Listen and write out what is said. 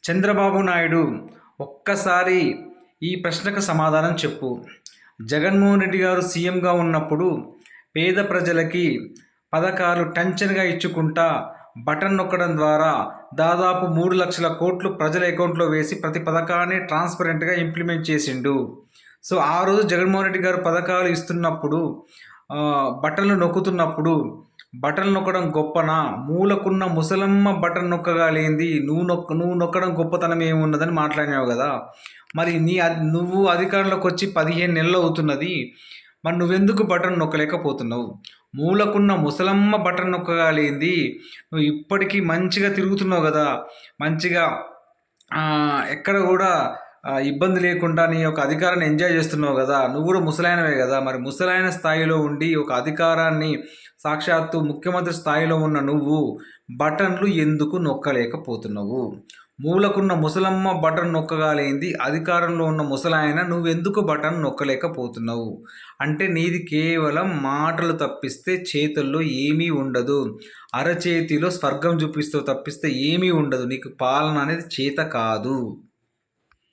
చంద్రబాబు నాయుడు, ఒక్కసారి ఈ ప్రశ్నకు సమాధానం చెప్పు. జగన్మోహన్ రెడ్డి గారు సీఎంగా ఉన్నప్పుడు పేద ప్రజలకి పథకాలు టెన్షన్గా ఇచ్చుకుంటా బటన్ నొక్కడం ద్వారా దాదాపు 3 లక్షల కోట్లు ప్రజల అకౌంట్లో వేసి ప్రతి పథకాన్ని ట్రాన్స్పరెంట్గా ఇంప్లిమెంట్ చేసిండు. సో ఆ రోజు జగన్మోహన్ రెడ్డి గారు పథకాలు ఇస్తున్నప్పుడు బటన్లు నొక్కుతున్నప్పుడు బటన్ నొక్కడం గొప్పనా, మూలకున్న ముసలమ్మ బటన్ నొక్కగాలేంది, నువ్వు నొక్కడం గొప్పతనం ఏమున్నదని మాట్లాడినావు కదా. మరి నువ్వు అధికారంలోకి వచ్చి 15 నెలలు అవుతున్నది, మరి నువ్వెందుకు బటన్ నొక్కలేకపోతున్నావు? మూలకున్న ముసలమ్మ బటన్ నొక్కగాలేంది, నువ్వు ఇప్పటికీ మంచిగా తిరుగుతున్నావు కదా, మంచిగా ఎక్కడ కూడా ఇబ్బంది లేకుండా నీ యొక్క అధికారాన్ని ఎంజాయ్ చేస్తున్నావు కదా. నువ్వు కూడా ముసలాయనవే కదా. మరి ముసలాయన స్థాయిలో ఉండి ఒక అధికారాన్ని సాక్షాత్తు ముఖ్యమంత్రి స్థాయిలో ఉన్న నువ్వు బటన్లు ఎందుకు నొక్కలేకపోతున్నావు? మూలకున్న ముసలమ్మ బటన్ నొక్కగాలేంది, అధికారంలో ఉన్న ముసలాయన నువ్వెందుకు బటన్ నొక్కలేకపోతున్నావు? అంటే నీది కేవలం మాటలు తప్పిస్తే చేతుల్లో ఏమీ ఉండదు. అరచేతిలో స్వర్గం చూపిస్తూ తప్పిస్తే ఏమీ ఉండదు. నీకు పాలన అనేది చేత కాదు.